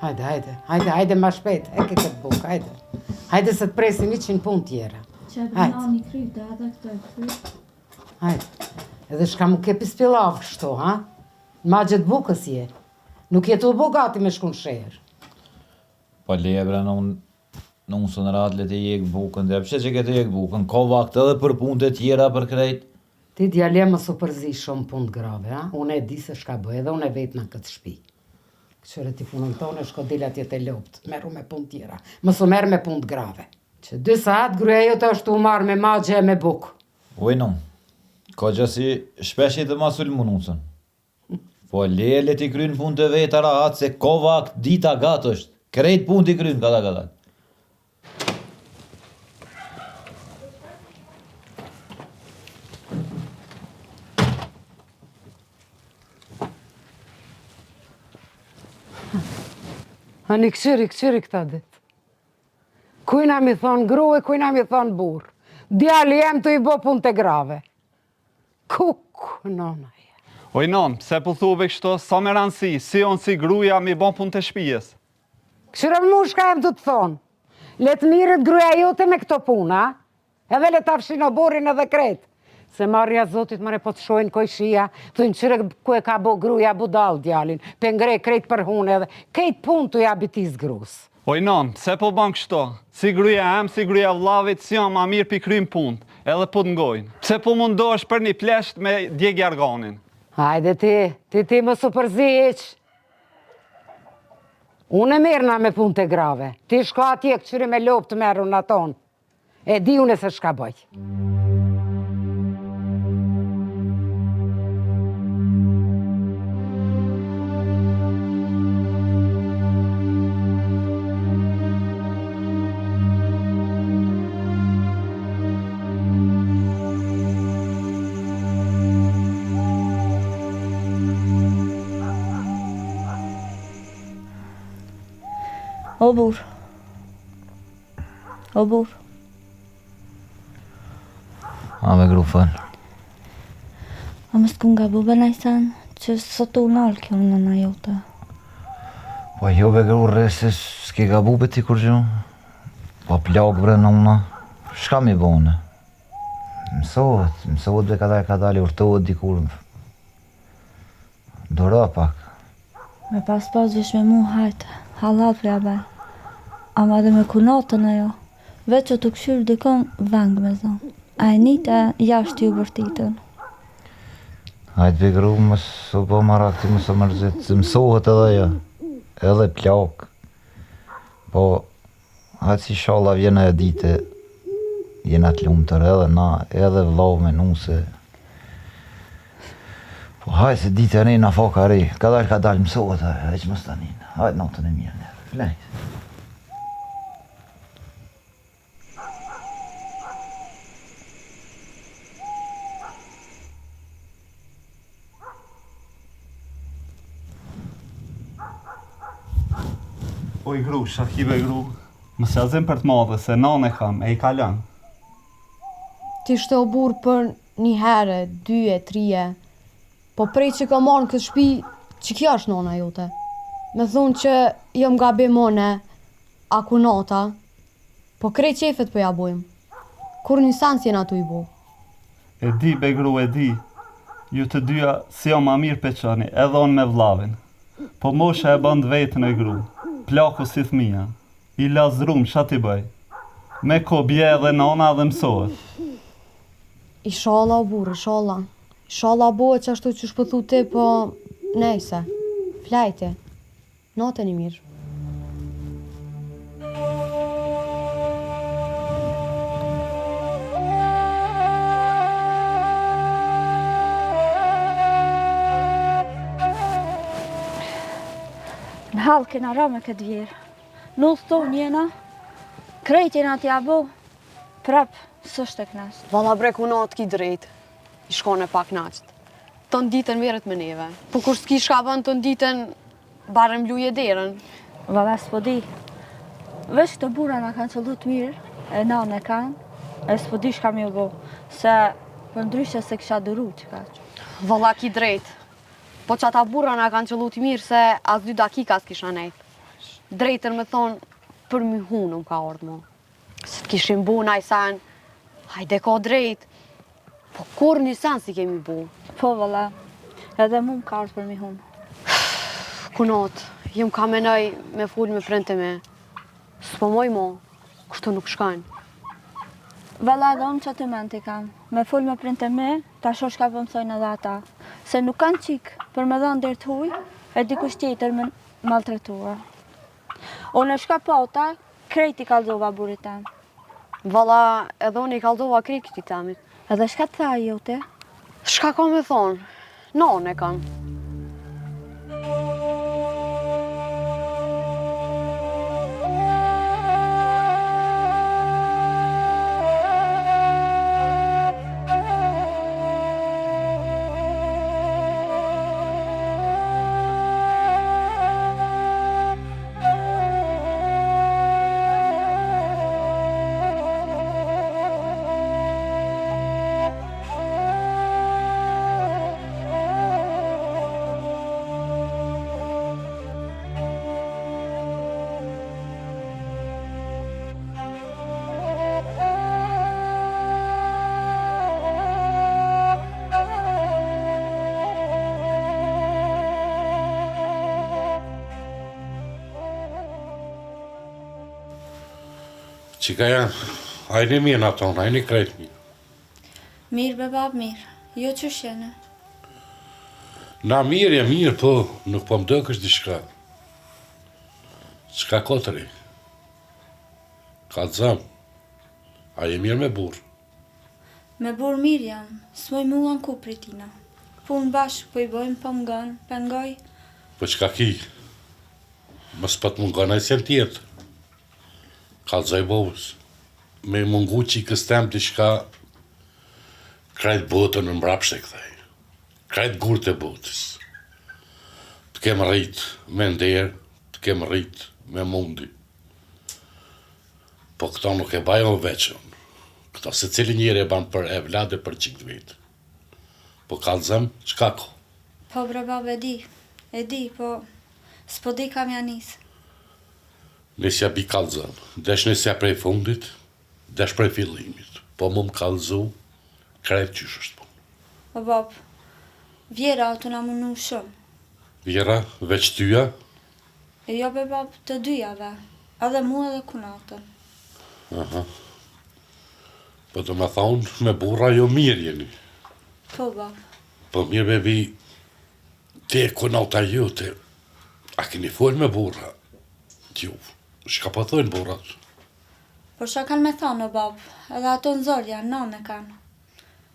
Hajde ma shpejt, e ke këtë bukë, hajde. Hajde se të presin 100 punë tjera. Që e përna një kryte, edhe këto e kryte. Hajde, edhe shka mu ke pispilav kështu, ha? Ma gjithë bukës je. Nuk jetu bogati me shkun shërë. Po lebra në unë së në ratë le të jekë bukën, dhe pëshe që ke të jekë bukën, ka vakt edhe për punë të tjera për krejt. Ti djale më su përzi shumë punë të grave, ha? Unë e di se shka bëj, edhe unë e vetë në këtë shpi. Qëre ti punën tonë, shko dilat jetë e lopt, meru me punë tjera. Më su merë me punë të grave. Që 2 saat, gruja jote është u marë me magje e me bukë. Ujno, ka gjësi shpesh jetë ma sulmunusën. Po le ti krynë punë të vetë rahat, se ka vakt dita gatë është. Krejt punë ti krynë, kada. Ani këqyri këta ditë. Kujna mi thonë grue, kujna mi thonë burë. Djali jem të i bo punë të grave. Nona je. Oj non, pse po thuve kështu, sa me rëndësi, si onë si gruja mi bon punë të shpijes. Këshyre mu shka jem të thonë. Letë mirët gruja jote me këto puna, edhe le tafshin o borin edhe kretë. Se marrja zotit mëre po të shojnë kojshia, thujnë qyre ku e ka bo gruja budal djalin, pengre krejt për hune edhe, kejt pun të jabitis grus. Oj non, pse po ban kështu, si gruja em, si gruja vlavit, si janë ma mirë pi krym punë, edhe po të ngojnë. Pse po mundohesh për një plesht me djegë jarganin? Hajde ti më su përzi iq. Unë e mirëna me punë të grave, ti shko atje këqyri me lopë të merru në tonë. E di unë se shka bëj. O burë. A me gru falë. A më s'ku nga bube najsan, që sot u nalë kjo në në jote. Po jo be gru rresi, s'ke ga bube ti kur gjo. Po plak bre në una. Shka mi bone? Mësohet be ka dali urtohet dikur. Dora pak. Me pas vish me mu hajte, halal për jabaj. Ama dhe me kunatën e jo, veç që të këshyrë dikon vang me zonë. A e njët e jashtë ju bërtitën. Hajtë be gru, mësë po marakti, mësë mërzit, se mësohet edhe jo, edhe plak. Po, hajtë si shala vjena e dite, jena të lumë tërë edhe na, edhe vlau me nuse. Po hajtë se dite e nejna fakari, ka dalë mësohet edhe që mësë të njënë. Hajtë natën e mirë nërë, flejtë. Oj gru, shakive gru, më sjazim për të madhe, se nane kam, e i kalan. Ti shte o burë për 1 herë, 2, 3, po prej që ka marrë në këtë shpi, që kja është nona jote? Me thunë që jëm gabi mone, a kunata, po krej qefet për ja bojmë. Kur një sans jena tu i bo? E di, be gru, e di. Ju të dyja si o ma mirë peqani, edhe on me vlavin. Po mosha e bënd vetën e gru. Plaku si thmija, i lazrum, qa ti bëj? Me ko bje edhe nona dhe mësohet. Ishala o burë, ishala. Ishala bëhet që ashtu që shpëthu ti, po nejse. Flajti. Natën i mirë. Në halë kena ra me këtë vjerë. Nusë tonë njena, krejtjena t'ja bo, prap s'është e knasht. Valla bre kunat ki drejt, i shkone pak naqt. Ton ditën merret me neve. Po kur s'ki shka bën ton ditën, barem luje derën. Valla s'po di. Veç të bura na kanë qëllu t'mirë, e nanë e kanë, e s'po di shka mi u bo, se për ndryshe se kisha dëru që ka që. Valla ki drejt. Po që ata burra na kanë qëllu t'mirë se as 2 dakika s'kisha nejt. drejtën me thonë për my hunëm ka ardhë mo. Se të kishim bu naj sen, hajde ka drejt, po kur një sen si kemi bu. Po valla, edhe mu më ka ardhë për mi hunë. Kunot, jem ka menoj me full me prente me. S'po moj mo, kështu nuk shkajnë. Valla edhe unë që të menti kam. Me full me printe me, ta shosh ka pëmsojnë edhe ata. Se nuk kanë qikë për me dhanë dherë të huj, e dikush tjetër me maltretua. Unë e shka pota, krejti kalzova burit tem. Valla edhe unë i kaldova krejt këti temit. Edhe shka të tha jote? Shka ka me thonë? Non e kanë. Qika janë, hajni mirë në tonë, hajni krejt mirë. Mirë be bab, mirë. Jo që shene. Na mirë e mirë, po nuk po më dëkësh diçka. Qka kotëri? Ka të zëmë, a je mirë me burë? Me burë mirë jam, s'moj mua në ku pritina. Punë bashkë, po i bojmë po më gënë, pengoj. Po qka ki? Mës pat më gënë ajsen tjetë. Kalzoj bovës. Me mungu që i këstem diçka krajt botën në mbrapsht e këthej. Krajt gurët e botës. Të kemë rritë me nderë, të kemë rritë me mundi. Po këto nuk e bajon veçën. Këto se cili njëri e banë për evlade për qik të vetë. Po kalzëm, qka ko? Po bre bab, e di, po s'po di kam janisë. Nesja bi kalzën, desh nesja prej fundit, desh prej fillimit. Po mu më kalzu, krejt qysh është punë. Po bab, vjera ato na munu shumë. Vjera, veç tyja, E jo be bab, të dyjave, edhe mua edhe kunatën. po do me thonë, me burra jo mirë jeni. Po bab, Po mirë bebi, te e konata jote, a keni folë me burra? Ju, shka po thojnë burrat? por qa kanë me thonë o bab, edhe ato në zorë janë, nane kanë.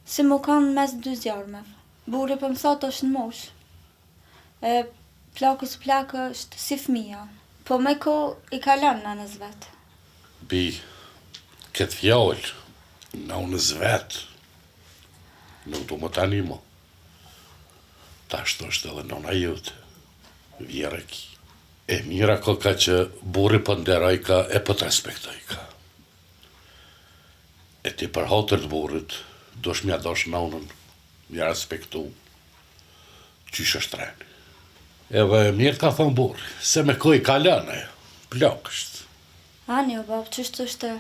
Si mu kanë mes dy zjarmeve. Buri për mësat është në mosh. E plakës plakë është si fmija. Po me ko i kalon në nëz vetë. Bi, këtë fjallë, në unës vetë, nuk du më tani mo. Ta shto është edhe nona jote, vjera ki. E mira ko ka që burri për nderoj ka e për të respektoj ka. E ti për hotër të burrit, dosh mja dosh nonën, mja respektu, qysh është treni. Edhe mirë ka thonë burri, se me koj kalane, plak është. Ani o bab, qështë është?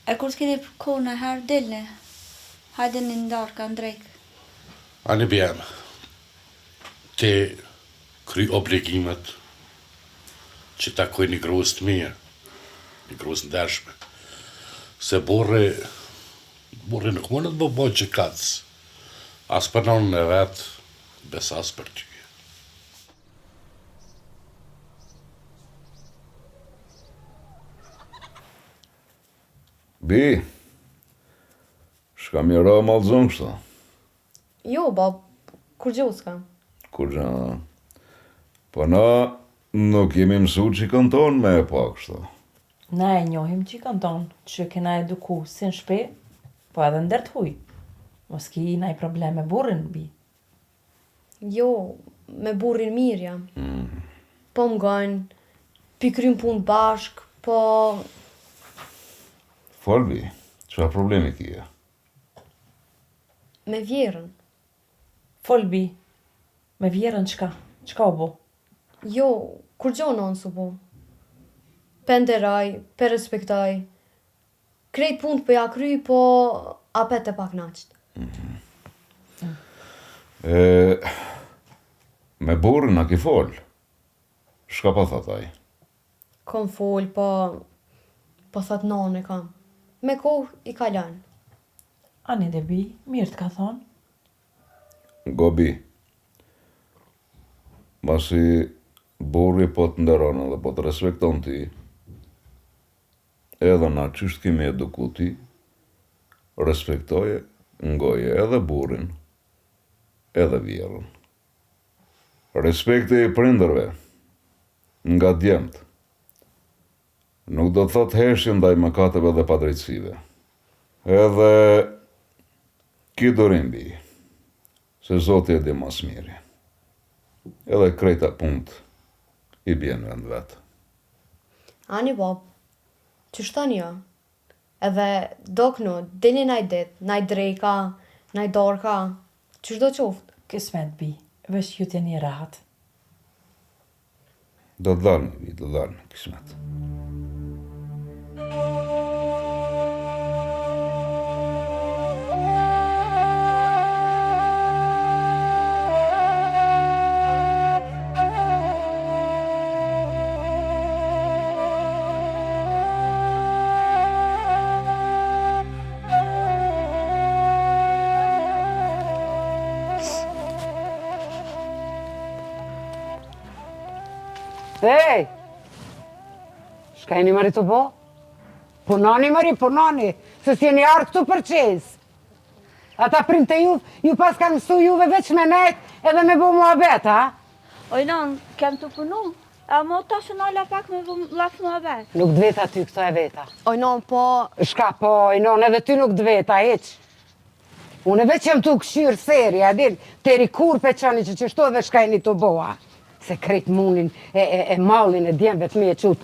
E kur t'keni kohë në herë dilni, hajde një ndarë ka ndrejkë. Ani bjem, ti kry obligimet që takoj një grus të mirë, një grus në dërshme. Se burri nuk mundet më bojë që kacë, as për nonën e vetë, besa as për ty. Bi, shka mi ra malzon kështa? Jo, bab, kur gjo s'ka. Kur gja? Po na nuk jemi mësu që kënton me e pa kështa. Na e njohim që kënton, që kena eduku si në shpe, po edhe ndër të huj. Mos ki na i problem me burrin, bi. Jo, me burrin mirë jam. Po më gënë, pi krym punë bashk, po... Folbi, qa problemi kje? me vjerën. Folbi, me vjerën qka? Qka u bo? Jo, kur gjo non su bo. penderoj, pe respektoj. Krejt punë për ja kry, po apet e pak naqt. Me burrin a ki fol? Shka pa thot ai? Kom fol, po thot nane kam. Me kohë i kalan. Ani debi, mirë të ka thonë. Gobi. Masi burri po të nderon dhe po të respekton ti, edhe na qysht kemi eduku ti, respektoje, ngoje edhe burrin, edhe vjerën. Respekte i prindërve, nga djemt, nuk do të thot heshin ndaj mëkateve dhe padrejtësive. Edhe ki dorim bi, se Zoti e di mas miri. Edhe krejta punt i bjen vend vetë. Ani bab, që shtani jo? Edhe doknu, dini naj dit, naj drejka, naj dorka, që shdo qoftë? Kismet bi, veç ju t'jeni rahat. Do të dalë, do të dalë, kismet. Ej! Shka jeni mëri të bo? Punani mëri, punani, se s'jeni arë këtu për qez. Ata prind të ju pas kanë mësu juve veç me nejt edhe me bo muhabet, ha? Oj, non, kem të punu, a mo ta shënolla pak me laf më abet. Nuk dveta ty këto e veta. Oj, non, po... Shka po, non, edhe ty nuk dveta, heq. Unë veç jem tu këshyrë seri, adin, teri kur pe qani që qështu edhe shka jeni të boa. Se krejt munin e mallin e djemve të mi e qutë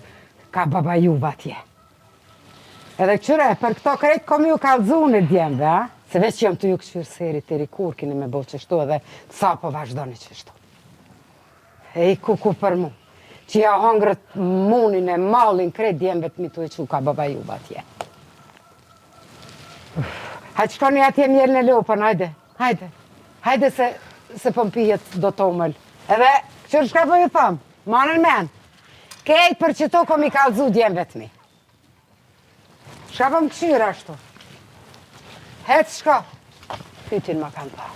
ka baba juva atje. Edhe këqyre, për këto krejt kom ju kalzun e djemve, a? Se veç jam të ju këshyrë seri të rikur kini me bo qështu edhe sa po vazhdoni qështu. E i kuku për mu, që ja hongret munin e mallin krejt djemve të mi të e qutë ka baba juva atje. Hajde shkoni atje mjerën e lopën, hajde, hajde. Hajde se pompijet do tomël. Edhe qërë shka po ju thëmë, manën men, kejt për që to kom i kalzu djemve të mi. Shka po më këshyra ashtu. Hecë shka, fytin ma kanë pa.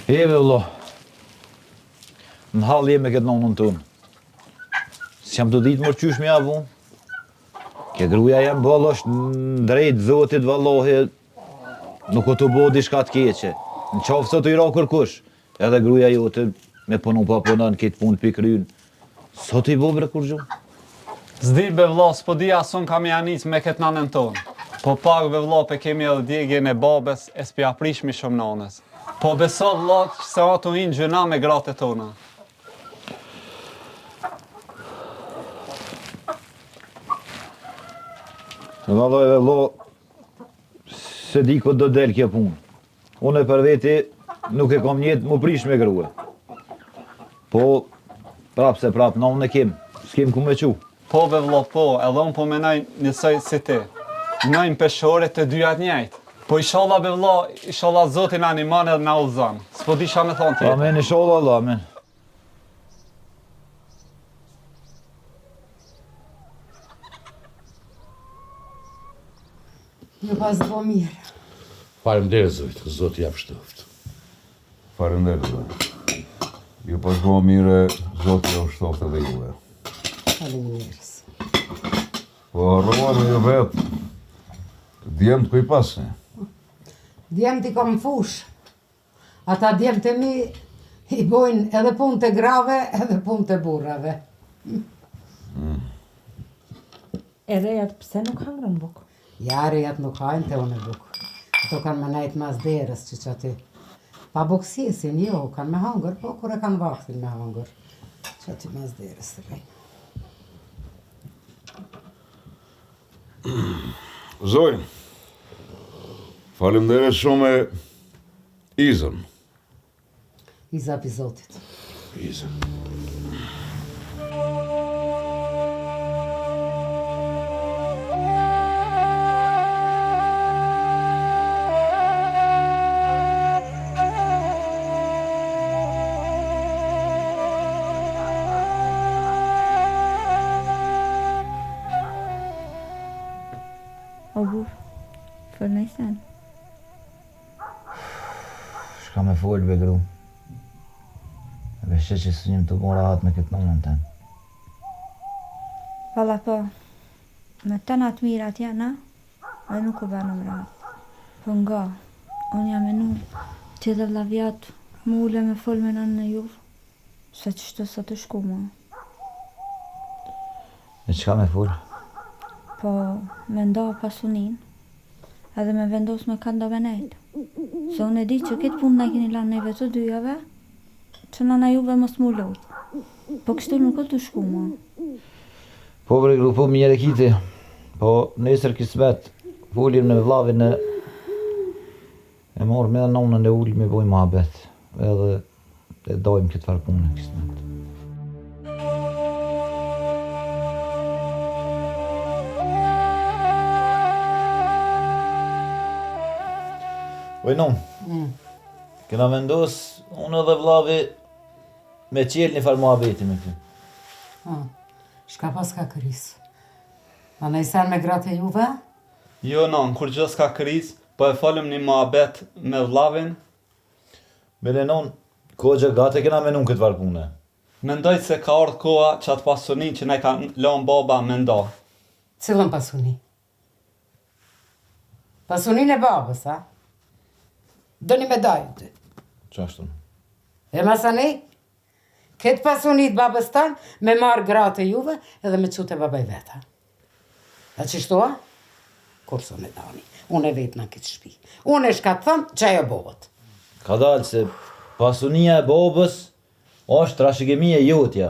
Eve vëllo, në halë jeme këtë nonën tënë. S'jam të ditë mërë qysh me avun. Ke gruja jam bëllë është në drejtë zotit vëllohi, nuk o të bo diçka të keqe. Në qafë së të i ra kërkush, edhe gruja jote me punu pa punën, këtë punë për krynë. Sot i bo bre kur gjumë? Zdi be vlla, s'po di asun kam janis me këtë nanën tonë. Po pak be vlla pe kemi edhe djegjen e babes, e s'pi aprishmi shumë nanës. Po beso vlla që se ato hinë gjëna me gratë tona. Në valloj vëllo, se di këtë do del kje punë. Unë e për veti nuk e kom njetë më prish me grue. Po, prap se prap, na unë e kem, s'kem ku me qu. Po be vlla, po, edhe unë po menaj njësoj si ti. Nëjmë peshore të dyjat njajtë. Po inshallah be vlla, inshallah Zotin animan edhe na udhëzon. S'po di çfarë me thonë tjetër. Amen, inshallah, Allah, amen. Ju pas bo mirë. Faleminderit Zoti, Zoti ja pështoft. Faleminderit, Zoti. Ju pas bo mire, Zoti ja pështoft edhe juve. Faleminderit. Po harruani ju vetë, djemt ku i pasni. Djemt i kom fush. Ata djemt e mi i bojnë edhe punë të grave, edhe punë të burrave. E rejat pse nuk hangrën buk? Ja, rejat nuk hajnë të unë buk. Ato kanë me najtë mas derës që që aty. Pa bukësiesin, jo, kanë me hangër, po kur e kanë vaktin me hangër. Që ti mas deres të rejnë. Zoj, faleminderit shumë e Izën. Iza pi Zotit. Izën. O burë, për në i sen. Shka me folë, be gru. E beshe që së njëm të mora atë me këtë nonën tenë. Valla po, me të natë mirat jana, dhe nuk u banë më ratë. Po nga, unë jam e nu, ti dhe vlavjat, mu ule me folë me nënë në juvë, se që shtë së të shku mua. E qka me folë? Po, me nda pasunin, edhe me vendos me kando me nejtë. Se unë e di që këtë punë na keni lanë neve të dyjave, që nëna juve mos mu lotë. Po kështu nuk o të shku mua. Po bre gru, po mjere kiti. Po nesër kismet, follim në vllavin e morë me dhe nonën e ullim e bojmë muhabet. Edhe e dojmë këtë farë punë kismet. Vojnon, kena vendos unë edhe vllavi me qelë një farë muhabeti me ty. Shka pas ka kërisë? A në i sen me gratë e juve? Jo, non, kur gjë s'ka kriz, po e falem një muhabet me vllavin. Belenon, kohë gate kena menun këtë farë pune. Mendoj se ka ardhur koha që atë pasunin që ne ka lënë baba me nda. Cilën pasuni? Pasunin e babës, a? Dëni me dajë ty. Qashtën? E masani? Këtë pasunit babës tanë me marë gratë e juve edhe me qute babaj veta. A që shtoa? Kurso me dani. Unë e vetë në këtë shpi. Unë e shka të thëmë që ajo bohët. Ka dalë se pasunia e babës është trashëgimia e jotja.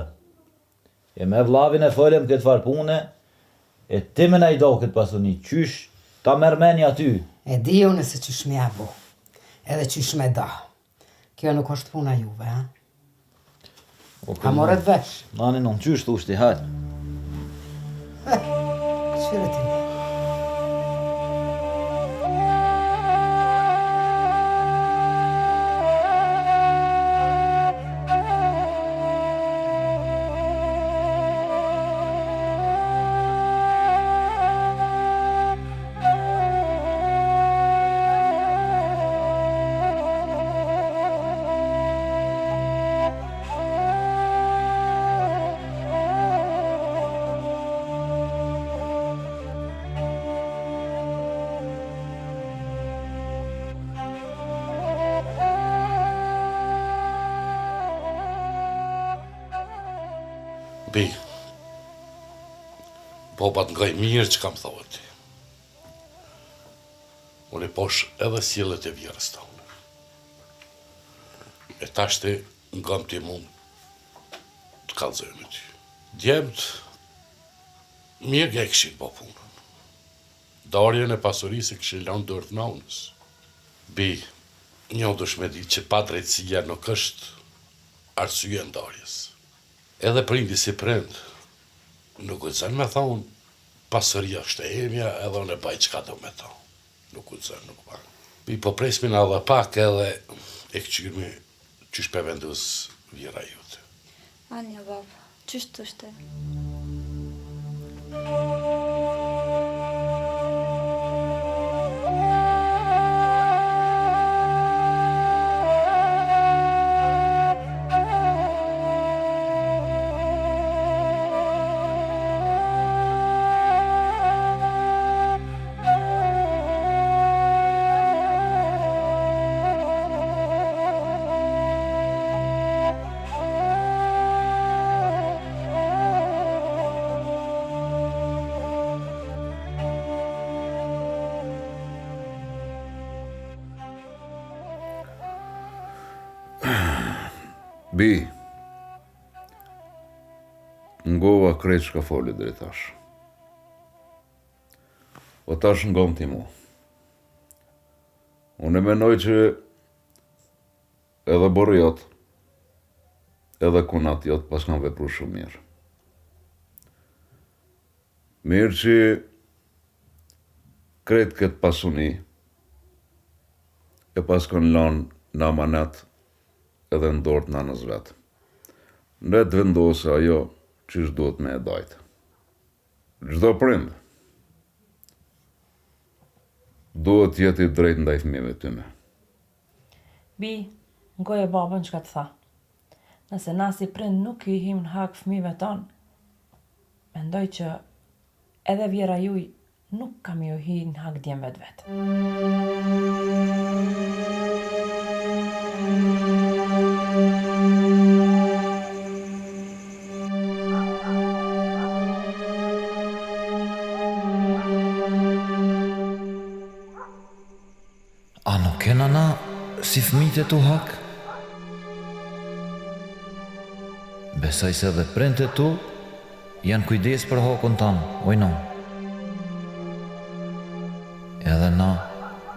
E me vllavin e folëm këtë farë pune, e ti me na i do këtë pasuni, qysh ta mermeni aty. E di unë se qysh me abo. Edhe qysh me da. Kjo nuk është puna juve, ha? A morët vesh? Nani non, qysh thushti, hajtë. Qyre ti një. Bi, bobat nga i mirë që kam thove ti. Unë e posh edhe sjellet e vjerës tonë. E tashti nga më ti mund të kallëzoj me ty. Djemët, mirë nga e këshin po punën. Darjen e pasurisë këshin lanë dërët naunës. Bi, një dush me di që pa drejtësia nuk është arsye ndarjes. Edhe prindi si prind, nuk ullëzën me thonë, pasëria është e emja, edhe unë e baj qka do me thonë. Nuk ullëzën, nuk pa. I po presmin edhe pak edhe e këqyrmi qysh pe vendus vjera jute. Anja, babë, qysh të shte? Bi, ngova krejt shka foli deri tash. O tash ngon ti mu. Unë menoj që edhe borë jot, edhe kunat jot pas kanë vepru shumë mirë. Mirë që krejt këtë pasuni e pas kanë lanë në amanet edhe në dorët nanës vetë. Ne të vendosë ajo që duhet me e dajtë. Çdo prind duhet jeti drejt ndaj fëmijëve tyne. Bi, ngoje babën që ka të tha. Nëse na si prind nuk i him në hak fëmijëve tonë, mendoj që edhe vjera juj nuk kam ju hi në hak djemve të vetë. A nuk kena na si fëmijët e tu hak? Besoj se dhe prindët e tu janë kujdes për hakun tanë, ojno. Edhe na,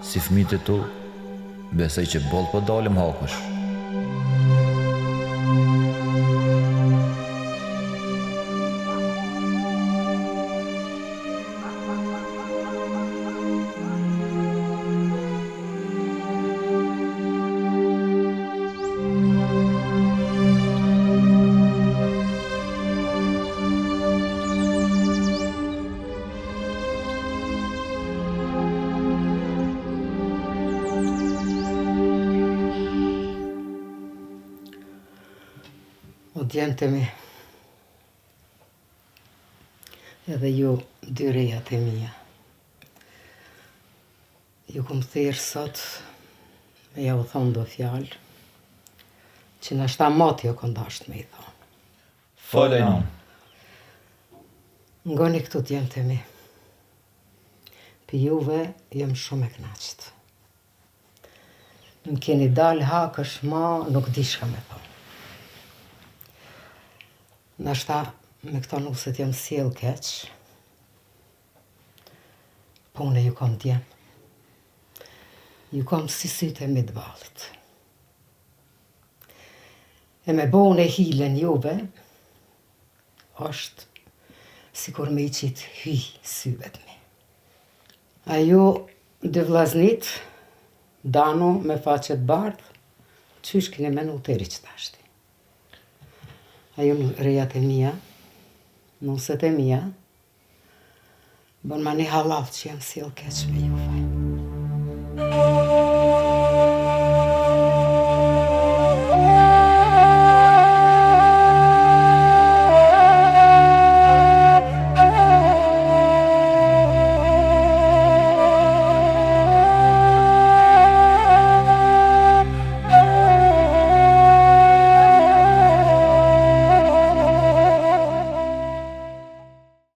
si fëmijët e tu, besoj që boll po dalim hakush. O djemtë mi, edhe ju dy rejat e mija. Ju kom thirë sot me ja u thonë do fjalë, që në shta mati jo këndasht me i thonë. Folej non. Ngoni këtu djemtë mi. Për juve jem shumë e knaqët. Në keni dalë hakësh ma nuk di shka me thonë. Nashta me këto nuset jam sjell keq, po une ju kom djem. Ju kom si sytë e midvallit. E me bone hilen juve, është si kur me i qitë hyj syvet mi. A ju dy vllaznit, Dano me faqet bardhë, qysh kini menu të eri që tashti. A ju rejat e mija, nuset e mija, bën ma një halal që jam sjell keq me juve.